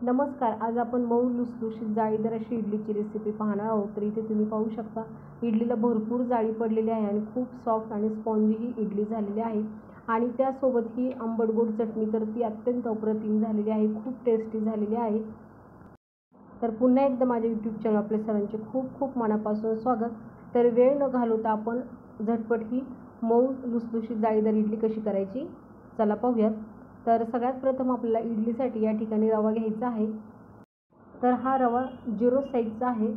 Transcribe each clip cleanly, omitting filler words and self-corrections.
नमस्कार. आज आपण मऊ लुसलुशीत जाळीदार अशी इडलीची रेसिपी पाहणार आहोत. तर इथे तुम्ही पाहू शकता इडलीला भरपूर जाळी पडलेली आहे आणि खूप सॉफ्ट आणि स्पॉन्जी ही इडली झालेली आहे. आणि त्यासोबत ही आंबट गोड चटणी तर ती अत्यंत अप्रतिम झालेली आहे, खूप टेस्टी झालेली आहे. तर पुन्हा एकदा माझ्या यूट्यूब चॅनल आपल्या सर्वांचे खूप खूप मनापासून स्वागत. तर वेळ न घालवता आपण झटपट ही मऊ लुसलुशीत जाळीदार इडली कशी करायची चला पाहूयात. तर सगळ्यात प्रथम आपल्याला इडलीसाठी या ठिकाणी रवा घ्यायचा आहे. तर हा रवा 0 साईजचा आहे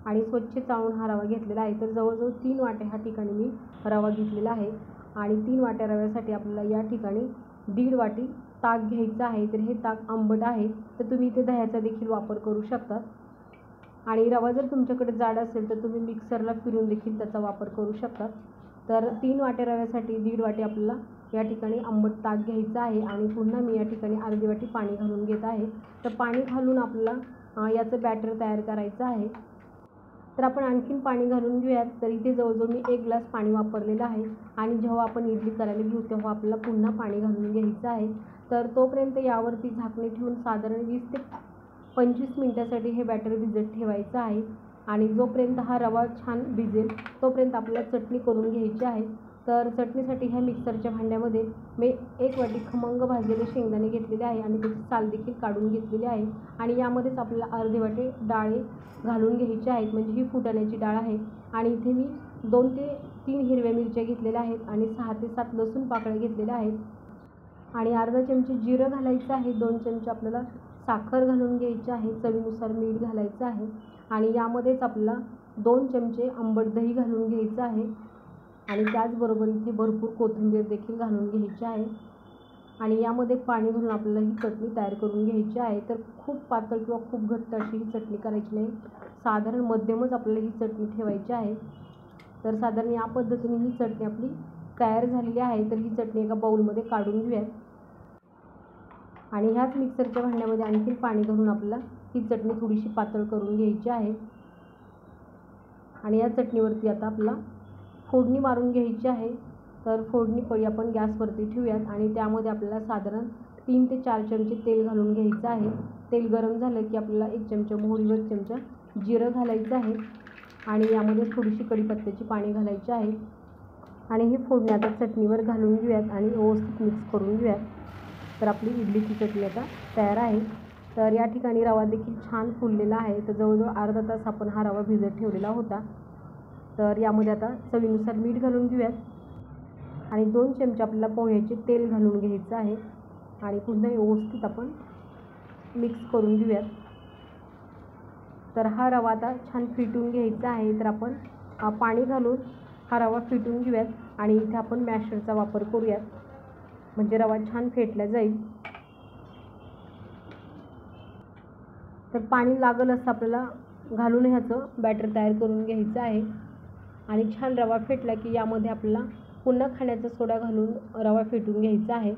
आणि स्वच्छ चाळून हा रवा घेतलेला आहे. तर जवळजवळ 3 वाट्या ह्या ठिकाणी मी रवा घेतलेला आहे आणि 3 वाट्या रव्यासाठी आपल्याला या ठिकाणी 1.5 वाटी ताक घ्यायचं आहे. तर हे ताक आंबट आहे, तर तुम्ही इथे दह्याचा देखील वापर करू शकता. आणि रवा जर तुमच्याकडे जाड असेल तर तुम्ही मिक्सरला फिरून देखील त्याचा वापर करू शकता. तर 3 वाट्या रव्यासाठी 1.5 वाटी आपल्याला या ठिकाणी आंबट ताक घ्यायचं आहे आणि पुन्हा मी या ठिकाणी अर्धी वाटी पाणी घालून घेत आहे. तर पाणी घालून आपल्याला याचं बॅटर तयार करायचं आहे. तर आपण आणखीन पाणी घालून घेऊयात. तर इथे जवळजवळ मी 1 ग्लास पाणी वापरलेलं आहे आणि जेव्हा आपण इडली करायला घेऊ तेव्हा आपल्याला पुन्हा पाणी घालून घ्यायचं आहे. तर तोपर्यंत यावरती झाकणे ठेवून साधारण 20 ते 25 मिनिटासाठी हे बॅटर भिजत ठेवायचं आहे. आणि जोपर्यंत हा रवा छान भिजेल तोपर्यंत आपल्याला चटणी करून घ्यायची आहे. तर चटणीसाठी ह्या मिक्सरच्या भांड्यामध्ये मी 1 वाटी खमंग भाजलेले शेंगदाणे घेतलेले आहे आणि त्याची साल देखील काढून घेतलेली आहे. आणि यामध्येच आपल्याला अर्धे वाटी डाळे घालून घ्यायची आहेत, म्हणजे ही फुटाण्याची डाळ आहे. आणि इथे मी 2 ते 3 हिरव्या मिरच्या घेतलेल्या आहेत आणि 6 ते 7 लसूण पाकळ्या घेतलेल्या आहेत. आणि अर्धा चमचे जिरं घालायचं आहे. 2 चमचे आपल्याला साखर घालून घ्यायची आहे. चवीनुसार मीठ घालायचं आहे. आणि यामध्येच आपल्याला 2 चमचे आंबट दही घालून घ्यायचं आहे. आणि त्याचबरोबर इथे भरपूर कोथिंबीर देखील घालून घ्यायची आहे. आणि यामध्ये पाणी घालून आपल्याला ही चटणी तयार करून घ्यायची आहे. तर खूप पातळ किंवा खूप घट्ट अशी ही चटणी करायची नाही, साधारण मध्यमच आपल्याला ही चटणी ठेवायची आहे. तर साधारण या पद्धतीने ही चटणी आपली तयार झालेली आहे. तर ही चटणी एका बाउलमध्ये काढून घेऊयात. आणि ह्याच मिक्सरच्या भांड्यामध्ये आणखीन पाणी घालून आपल्याला ही चटणी थोडीशी पातळ करून घ्यायची आहे. आणि या चटणीवरती आता आपल्याला फोडणी मारून घ्यायची आहे. तर फोडणी पळी आपण गॅसवरती ठेवूयात आणि त्यामध्ये आपल्याला साधारण 3 ते 4 चमचे तेल घालून घ्यायचं आहे. तेल गरम झालं की आपल्याला 1 चमचा मोहरी व 1 चमचा जिरं घालायचं आहे. आणि यामध्ये थोडीशी कढीपत्त्याची पाने घालायची आहे. आणि ही फोडणी आता चटणीवर घालून घेऊयात आणि व्यवस्थित मिक्स करून घेऊयात. तर आपली इडलीची चटणी आता तयार आहे. तर या ठिकाणी रवा देखील छान फुललेला आहे. तर जवळजवळ अर्धा तास आपण हा रवा भिजत ठेवलेला होता. तर यामध्ये आता चवीनुसार मीठ घालून घेऊयात आणि 2 चमचे आपल्याला पोह्याचे तेल घालून घ्यायचं आहे. आणि पुन्हा व्यवस्थित आपण मिक्स करून घेऊयात. तर हा रवा आता छान फिटून घ्यायचा आहे. तर आपण पाणी घालून हा रवा फिटून घेऊयात आणि इथे आपण मॅशरचा वापर करूयात, म्हणजे रवा छान फेटला जाईल. तर पाणी लागेल असं आपल्याला घालून ह्याचं बॅटर तयार करून घ्यायचं आहे. आणि छान रवा फेटला की यामध्ये आपल्याला पुन्हा खाण्याचा सोडा घालून रवा फेटून घ्यायचा आहे.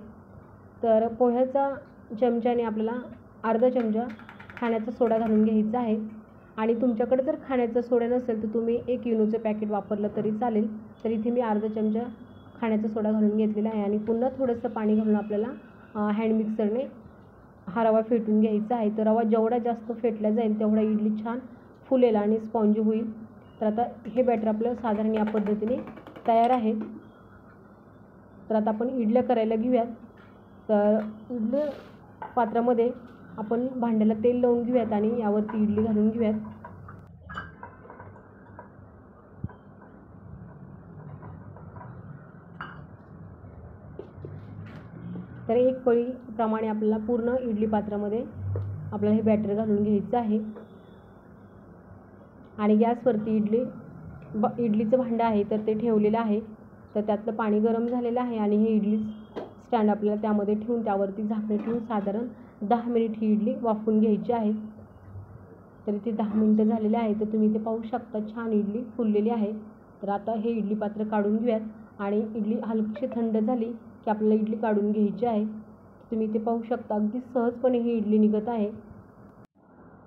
तर पोह्याचा चमच्याने आपल्याला अर्धा चमचा खाण्याचा सोडा घालून घ्यायचा आहे. आणि तुमच्याकडे जर खाण्याचा सोडा नसेल तर तुम्ही 1 इनोचं पॅकेट वापरलं तरी चालेल. तर इथे मी अर्धा चमचा खाण्याचा सोडा घालून घेतलेला आहे. आणि पुन्हा थोडंसं पाणी घालून आपल्याला हँड मिक्सरने हा रवा फेटून घ्यायचा आहे. तर रवा जेवढा जास्त फेटला जाईल तेवढा इडली छान फुलेल आणि स्पॉन्जी होईल. तर आता हे बॅटर आपलं साधारण या पद्धतीने तयार आहे. तर आता आपण इडल्या करायला घेऊयात. तर इडली पात्रामध्ये आपण भांड्याला तेल लावून घेऊयात आणि यावरती इडली घालून घेऊयात. तर 1 पळीप्रमाणे आपल्याला पूर्ण इडली पात्रामध्ये आपल्याला हे बॅटर घालून घ्यायचं आहे. आणि गॅसवरती इडलीचं भांडं आहे तर ते ठेवलेलं आहे. तर त्यातलं पाणी गरम झालेलं आहे आणि हे इडली स्टँड आपल्याला त्यामध्ये ठेवून त्यावरती झाकण ठेवून साधारण 10 मिनिट ही इडली वाफवून घ्यायची आहे. तर इथे 10 मिनिटं झालेले आहे. तर तुम्ही इथे पाहू शकता छान इडली फुललेली आहे. तर आता हे इडली पात्र काढून घेऊयात आणि इडली हलकीशी थंड झाली की आपल्याला इडली काढून घ्यायची आहे. तुम्ही इथे पाहू शकता अगदी सहजपणे ही इडली निघत आहे.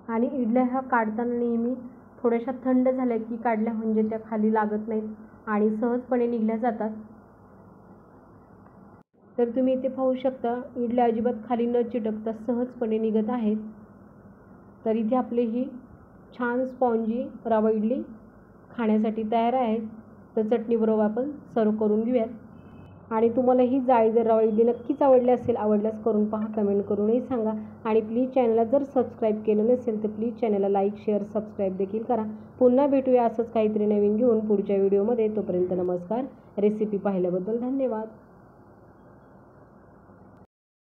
आणि इडल्या ह्या काढताना नेहमी थोड्याशा थंड झाल्या की काढल्या म्हणजे त्या खाली लागत नाहीत आणि सहजपणे निघल्या जातात. तर तुम्ही इथे पाहू शकता इडल्या अजिबात खाली न चिटकता सहजपणे निघत आहेत. तर इथे आपली ही छान स्पॉन्जी रवा इडली खाण्यासाठी तयार आहे. तर चटणीबरोबर आपण सर्व करून घेऊयात. आणि तुम्हाला ही जाळीदार रवा इडली नक्कीच आवडली असेल. आवडल्यास करून पहा, कमेंट करूनही सांगा. आणि प्लीज चॅनलला जर सबस्क्राईब केलं नसेल तर प्लीज चॅनलला लाईक, शेअर, सबस्क्राईब देखील करा. पुन्हा भेटूया असंच काहीतरी नवीन घेऊन पुढच्या व्हिडिओमध्ये. तोपर्यंत नमस्कार. रेसिपी पाहिल्याबद्दल धन्यवाद.